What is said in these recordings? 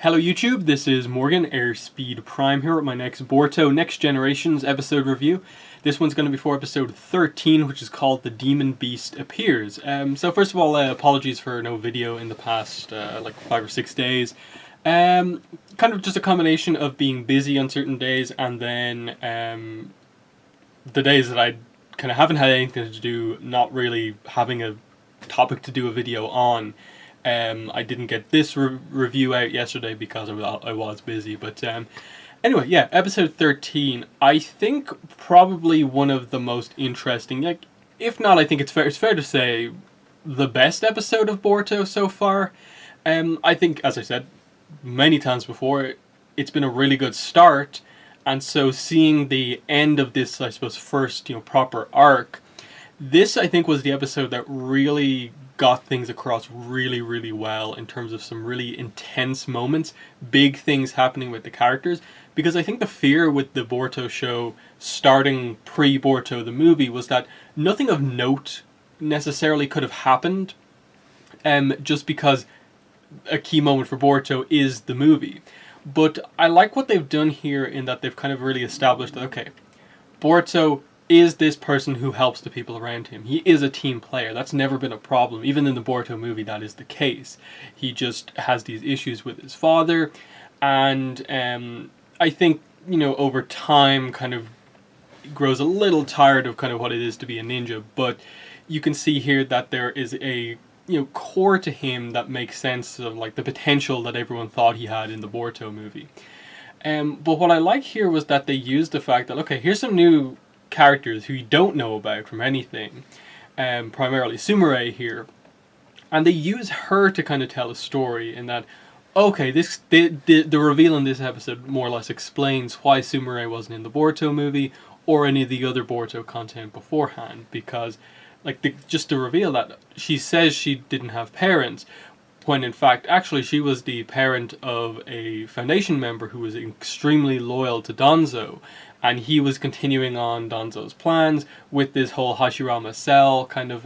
Hello YouTube, this is Morgan, Airspeed Prime here with my next Boruto Next Generations episode review. This one's going to be for episode 13, which is called The Demon Beast Appears. So first of all, apologies for no video in the past like 5 or 6 days. Kind of just a combination of being busy on certain days and then the days that I kind of haven't had anything to do, not really having a topic to do a video on. I didn't get this review out yesterday because I was busy, but anyway, yeah, episode 13, I think probably one of the most interesting, like, if not, I think it's fair to say, the best episode of Boruto so far. I think, as I said many times before, it's been a really good start, and so seeing the end of this, I suppose, first, proper arc, this, I think, was the episode that really got things across really, really well in terms of some really intense moments, big things happening with the characters, because I think the fear with the Boruto show starting pre-Boruto the movie was that nothing of note necessarily could have happened, just because a key moment for Boruto is the movie. But I like what they've done here in that they've kind of really established that, okay, Boruto is this person who helps the people around him. He is a team player. That's never been a problem. Even in the Boruto movie, that is the case. He just has these issues with his father, and I think, over time kind of grows a little tired of kind of what it is to be a ninja, but you can see here that there is a core to him that makes sense of like the potential that everyone thought he had in the Boruto movie. But what I like here was that they used the fact that, okay, here's some new characters who you don't know about from anything, primarily Sumire here, and they use her to kind of tell a story in that, okay, the reveal in this episode more or less explains why Sumire wasn't in the Boruto movie or any of the other Boruto content beforehand, because just to reveal that she says she didn't have parents, when in fact actually she was the parent of a Foundation member who was extremely loyal to Danzo, and he was continuing on Danzo's plans with this whole Hashirama cell kind of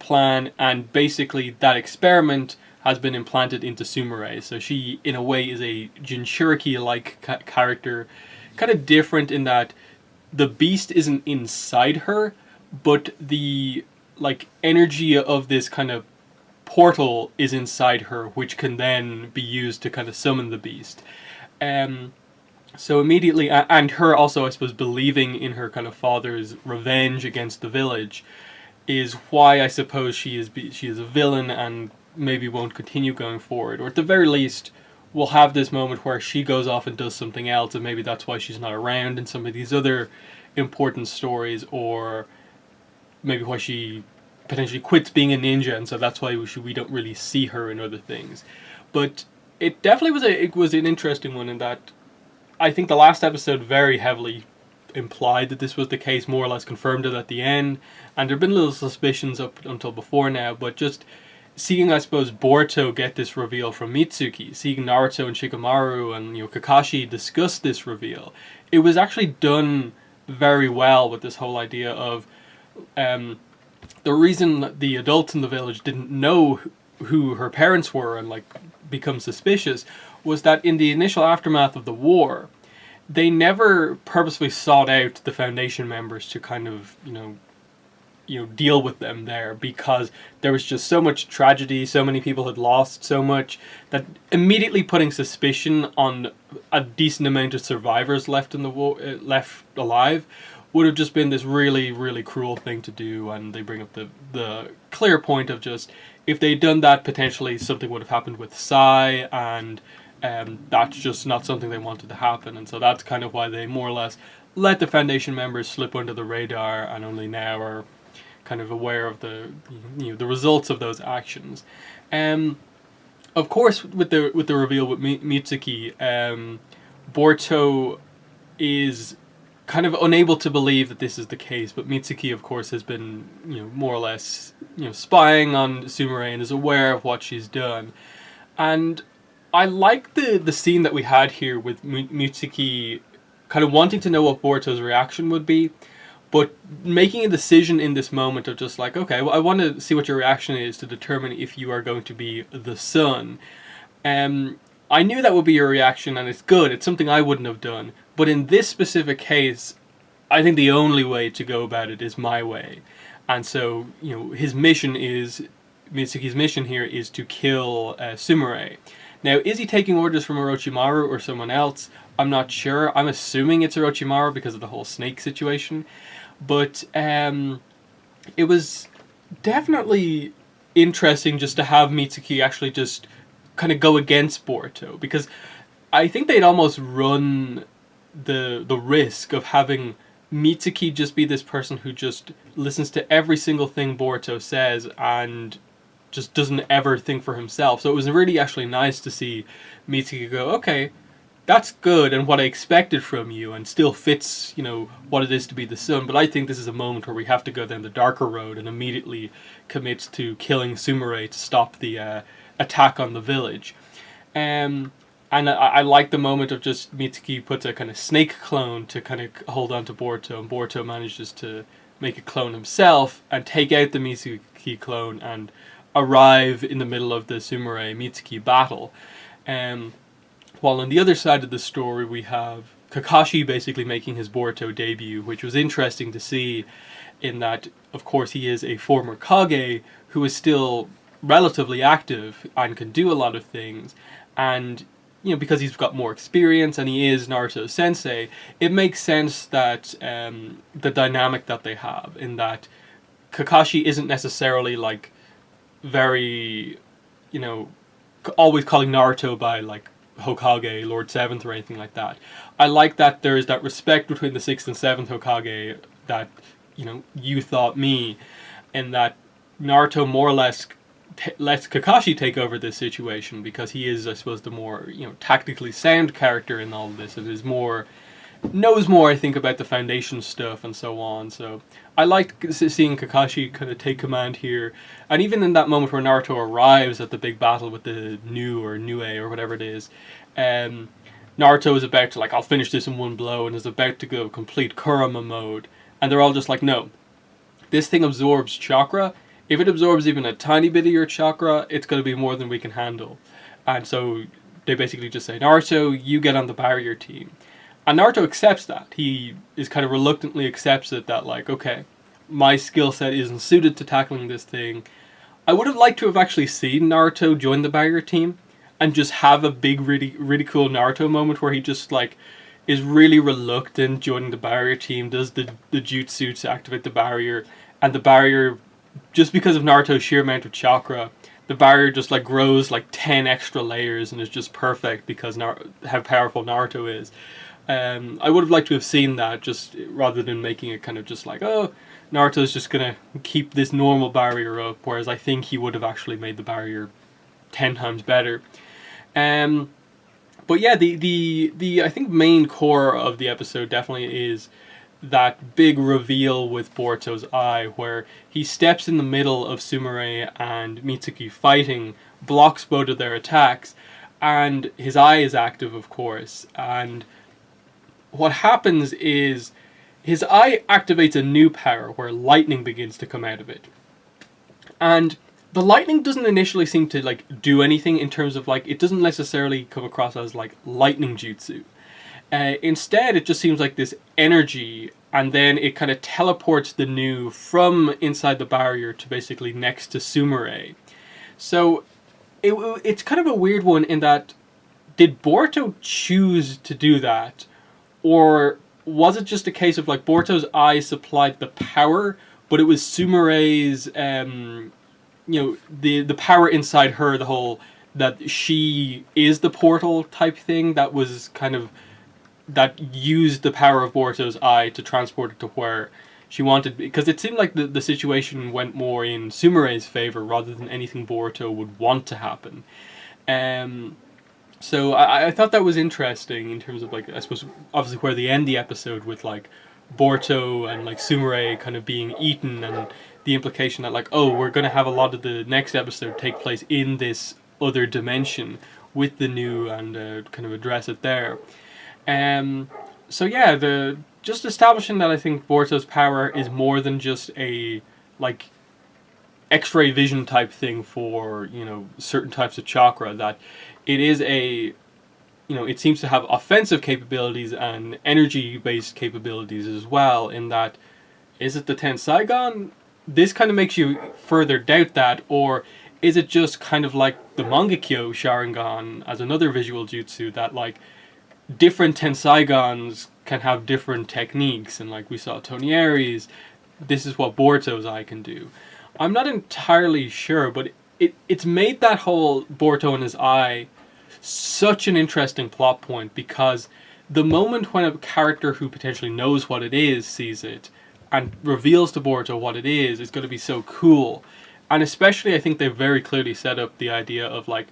plan, and basically that experiment has been implanted into Sumire. So she, in a way, is a Jinchuriki-like character, kind of different in that the beast isn't inside her, but the energy of this kind of portal is inside her, which can then be used to kind of summon the beast. So immediately, and her also, I suppose, believing in her kind of father's revenge against the village is why I suppose she is a villain and maybe won't continue going forward, or at the very least will have this moment where she goes off and does something else, and maybe that's why she's not around in some of these other important stories, or maybe why she potentially quits being a ninja, and so that's why we don't really see her in other things. But it definitely was an interesting one in that I think the last episode very heavily implied that this was the case, more or less confirmed it at the end, and there have been little suspicions up until before now, but just seeing, I suppose, Boruto get this reveal from Mitsuki, seeing Naruto and Shikamaru and Kakashi discuss this reveal, it was actually done very well with this whole idea of the reason that the adults in the village didn't know who her parents were and become suspicious was that in the initial aftermath of the war, they never purposely sought out the Foundation members to kind of deal with them there, because there was just so much tragedy, so many people had lost so much, that immediately putting suspicion on a decent amount of survivors left in the war, left alive, would have just been this really, really cruel thing to do. And they bring up the clear point of just, if they'd done that, potentially something would have happened with Sai, and that's just not something they wanted to happen. And so that's kind of why they more or less let the Foundation members slip under the radar, and only now are kind of aware of the the results of those actions. Of course, with the reveal with Mitsuki, Boruto is kind of unable to believe that this is the case, but Mitsuki, of course, has been more or less spying on Sumire and is aware of what she's done. And I like the scene that we had here with Mitsuki kind of wanting to know what Boruto's reaction would be, but making a decision in this moment of just like, okay, well, I want to see what your reaction is to determine if you are going to be the son. I knew that would be your reaction, and it's good. It's something I wouldn't have done. But in this specific case, I think the only way to go about it is my way. And so, his mission is, Mitsuki's mission here is to kill Sumire. Now, is he taking orders from Orochimaru or someone else? I'm not sure. I'm assuming it's Orochimaru because of the whole snake situation. But it was definitely interesting just to have Mitsuki actually just kind of go against Boruto, because I think they'd almost run the risk of having Mitsuki just be this person who just listens to every single thing Boruto says and just doesn't ever think for himself. So it was really actually nice to see Mitsuki go, okay, that's good and what I expected from you, and still fits, what it is to be the son. But I think this is a moment where we have to go down the darker road, and immediately commits to killing Sumire to stop the attack on the village. And I like the moment of just Mitsuki puts a kind of snake clone to kind of hold on to Boruto, and Boruto manages to make a clone himself and take out the Mitsuki clone and arrive in the middle of the Sumire-Mitsuki battle. While on the other side of the story we have Kakashi basically making his Boruto debut, which was interesting to see in that, of course, he is a former Kage who is still relatively active and can do a lot of things, and because he's got more experience and he is Naruto's sensei, it makes sense that the dynamic that they have, in that Kakashi isn't necessarily like very, always calling Naruto by like Hokage, Lord 7th or anything like that. I like that there is that respect between the 6th and 7th Hokage that, you thought me, and that Naruto more or less lets Kakashi take over this situation, because he is, I suppose, the more, tactically sound character in all of this, and is more, knows more, I think, about the Foundation stuff and so on. So I liked seeing Kakashi kind of take command here, and even in that moment where Naruto arrives at the big battle with the Nue or whatever it is, Naruto is about to, like, I'll finish this in one blow, and is about to go complete Kurama mode, and they're all just like, no, this thing absorbs chakra. If it absorbs even a tiny bit of your chakra, it's going to be more than we can handle. And so they basically just say, Naruto, you get on the barrier team. And Naruto accepts that. He is kind of reluctantly accepts it, that like, okay, my skill set isn't suited to tackling this thing. I would have liked to have actually seen Naruto join the barrier team and just have a big, really, really cool Naruto moment where he just like is really reluctant joining the barrier team, does the jutsu to activate the barrier, and the barrier, just because of Naruto's sheer amount of chakra, the barrier just like grows like 10 extra layers and is just perfect because how powerful Naruto is. I would have liked to have seen that, just rather than making it kind of just like, oh, Naruto's just gonna keep this normal barrier up, whereas I think he would have actually made the barrier 10 times better. But yeah, the I think main core of the episode definitely is that big reveal with Boruto's eye, where he steps in the middle of Sumire and Mitsuki fighting, blocks both of their attacks, and his eye is active, of course. And what happens is his eye activates a new power where lightning begins to come out of it. And the lightning doesn't initially seem to like do anything in terms of like, it doesn't necessarily come across as like lightning jutsu. Instead, it just seems like this energy, and then it kind of teleports the Nue from inside the barrier to basically next to Sumire. So it's kind of a weird one in that, did Boruto choose to do that? Or was it just a case of like Boruto's eye supplied the power, but it was Sumire's, the power inside her, the whole, that she is the portal type thing, that was kind of, that used the power of Boruto's eye to transport it to where she wanted, because it seemed like the situation went more in Sumire's favor rather than anything Boruto would want to happen. So I thought that was interesting in terms of like, I suppose, obviously where they end the episode with like Boruto and like Sumire kind of being eaten, and the implication that like, oh, we're going to have a lot of the next episode take place in this other dimension with the Nue, and kind of address it there. So yeah, just establishing that I think Boruto's power is more than just a like X-ray vision type thing for, you know, certain types of chakra, that it is a, you know, it seems to have offensive capabilities and energy-based capabilities as well, in that, is it the Ten Saigon? This kind of makes you further doubt that, or is it just kind of like the Mangekyo Sharingan as another visual jutsu, that like different Tensaigons can have different techniques, and like we saw Tonieri's, this is what Boruto's eye can do. I'm not entirely sure, but it's made that whole Boruto and his eye such an interesting plot point, because the moment when a character who potentially knows what it is sees it and reveals to Boruto what it is going to be so cool. And especially, I think they very clearly set up the idea of like,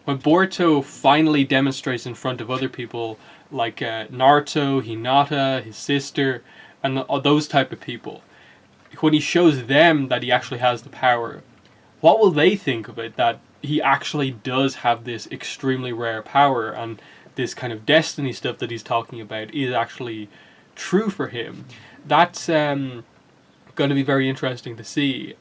when Boruto finally demonstrates in front of other people, like Naruto, Hinata, his sister, and those type of people, when he shows them that he actually has the power, what will they think of it? That he actually does have this extremely rare power, and this kind of destiny stuff that he's talking about is actually true for him. That's going to be very interesting to see.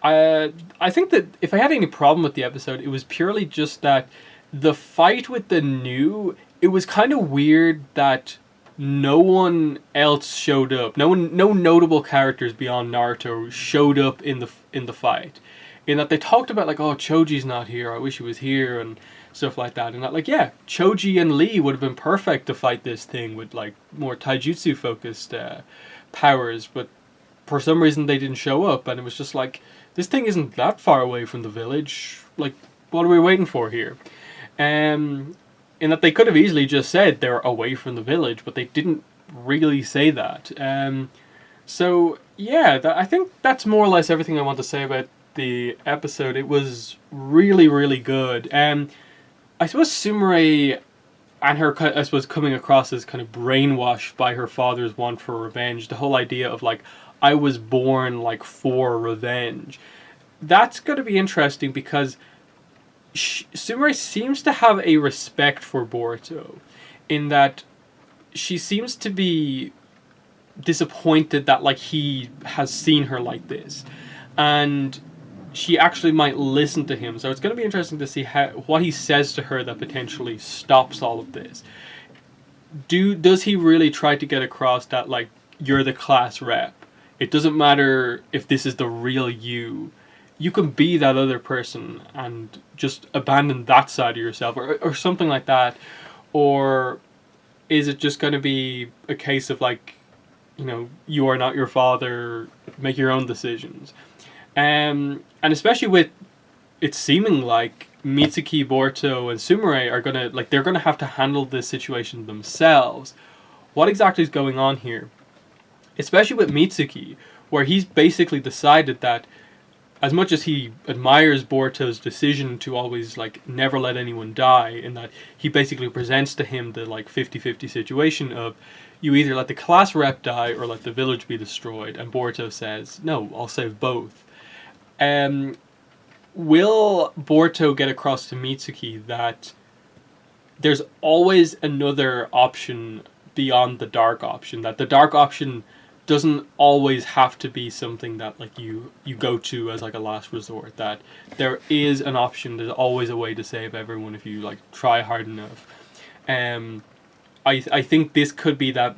I think that if I had any problem with the episode, it was purely just that the fight with the new, it was kind of weird that no one else showed up. No notable characters beyond Naruto showed up in the fight. In that they talked about like, oh, Choji's not here, I wish he was here, and stuff like that. And that, like, yeah, Choji and Lee would have been perfect to fight this thing with like more taijutsu focused powers, but for some reason they didn't show up, and it was just like, this thing isn't that far away from the village. Like, what are we waiting for here? In that they could have easily just said they're away from the village, but they didn't really say that. So yeah, I think that's more or less everything I want to say about the episode. It was really, really good. I suppose Sumire and her, I suppose, coming across as kind of brainwashed by her father's want for revenge. The whole idea of like, I was born like for revenge. That's going to be interesting, because Sumire seems to have a respect for Boruto, in that she seems to be disappointed that like he has seen her like this, and she actually might listen to him. So it's going to be interesting to see what he says to her that potentially stops all of this. Does he really try to get across that like, you're the class rep? It doesn't matter if this is the real you. You can be that other person and just abandon that side of yourself, or something like that. Or is it just going to be a case of like, you know, you are not your father, make your own decisions? And especially with it seeming like Mitsuki, Boruto, and Sumire are gonna, like, they're gonna have to handle this situation themselves. What exactly is going on here? Especially with Mitsuki, where he's basically decided that as much as he admires Boruto's decision to always like never let anyone die, in that he basically presents to him the like 50-50 situation of, you either let the class rep die or let the village be destroyed, and Boruto says, no, I'll save both. Will Boruto get across to Mitsuki that there's always another option beyond the dark option, that the dark option doesn't always have to be something that like you go to as like a last resort, that there is an option, there's always a way to save everyone if you like try hard enough. I think this could be that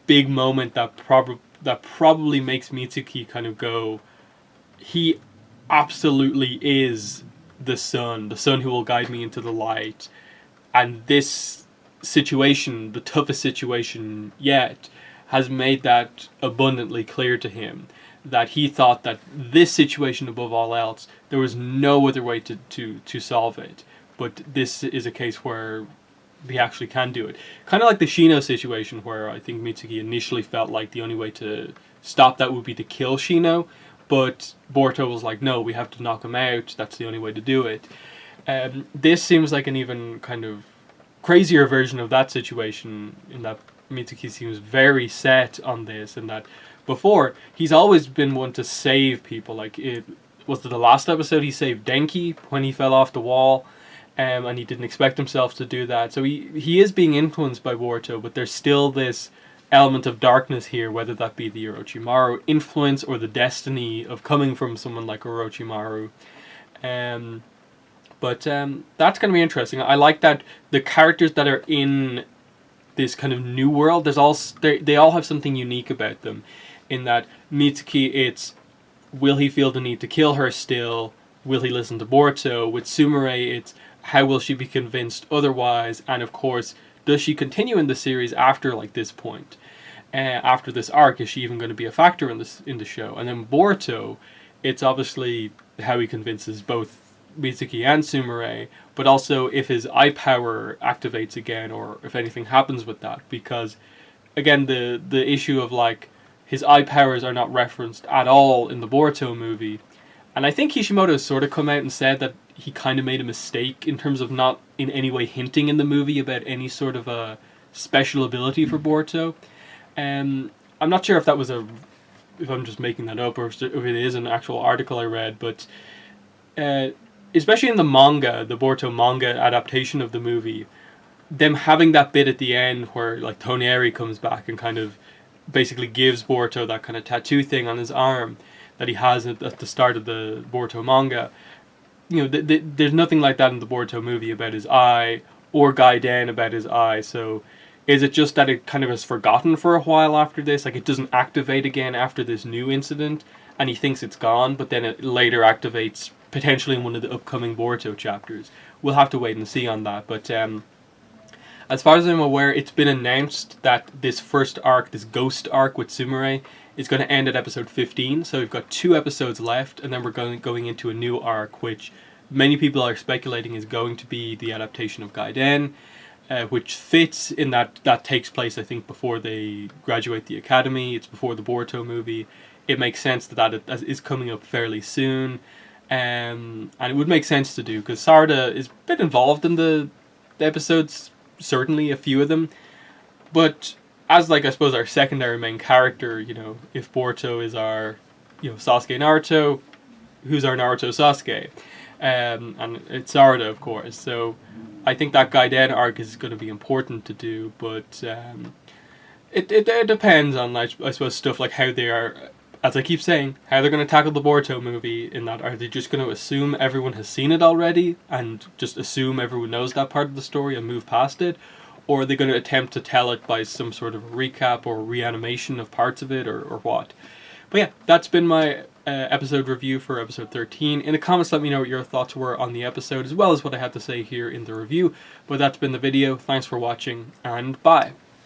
big moment that probably makes Mitsuki kind of go, he absolutely is the sun who will guide me into the light, and this situation, the toughest situation yet, has made that abundantly clear to him, that he thought that this situation above all else, there was no other way to solve it, but this is a case where he actually can do it. Kind of like the Shino situation, where I think Mitsuki initially felt like the only way to stop that would be to kill Shino, but Boruto was like, no, we have to knock him out, that's the only way to do it. This seems like an even kind of crazier version of that situation, in that Mitsuki seems very set on this, and that before, he's always been one to save people. Like, was it the last episode he saved Denki when he fell off the wall, and he didn't expect himself to do that. So he is being influenced by Boruto, but there's still this element of darkness here, whether that be the Orochimaru influence or the destiny of coming from someone like Orochimaru. But that's going to be interesting. I like that the characters that are in this kind of new world, they all have something unique about them. In that Mitsuki, it's will he feel the need to kill her still? Will he listen to Boruto? With Sumire, it's how will she be convinced otherwise? And of course, does she continue in the series after like this point? After this arc, is she even going to be a factor in the show? And then Boruto, it's obviously how he convinces both Mitsuki and Sumire, but also if his eye power activates again, or if anything happens with that. Because again, the issue of like his eye powers are not referenced at all in the Boruto movie, and I think Kishimoto has sort of come out and said that he kind of made a mistake in terms of not in any way hinting in the movie about any sort of a special ability for Boruto. I'm not sure if that was if I'm just making that up, or if it is an actual article I read, but especially in the manga, the Boruto manga adaptation of the movie, them having that bit at the end where like Toneri comes back and kind of basically gives Boruto that kind of tattoo thing on his arm that he has at the start of the Boruto manga. You know, there's nothing like that in the Boruto movie about his eye, or Gaiden about his eye. So is it just that it kind of is forgotten for a while after this? Like it doesn't activate again after this new incident, and he thinks it's gone, but then it later activates potentially in one of the upcoming Boruto chapters. We'll have to wait and see on that. But as far as I'm aware, it's been announced that this first arc, this ghost arc with Sumire, is going to end at episode 15. So we've got 2 episodes left, and then we're going into a new arc, which many people are speculating is going to be the adaptation of Gaiden, which fits in that takes place, I think, before they graduate the academy. It's before the Boruto movie. It makes sense that it is coming up fairly soon. And it would make sense to do, because Sarada is a bit involved in the episodes, certainly a few of them, but as like I suppose our secondary main character, you know, if Boruto is our, you know, Sasuke Naruto, who's our Naruto Sasuke? And it's Sarada, of course. So I think that Gaiden arc is going to be important to do, but it depends on, I suppose, stuff like how they are, as I keep saying, how they're going to tackle the Boruto movie. In that, are they just going to assume everyone has seen it already and just assume everyone knows that part of the story and move past it? Or are they going to attempt to tell it by some sort of recap or reanimation of parts of it, or what? But yeah, that's been my episode review for episode 13. In the comments, let me know what your thoughts were on the episode, as well as what I had to say here in the review. But that's been the video. Thanks for watching, and bye.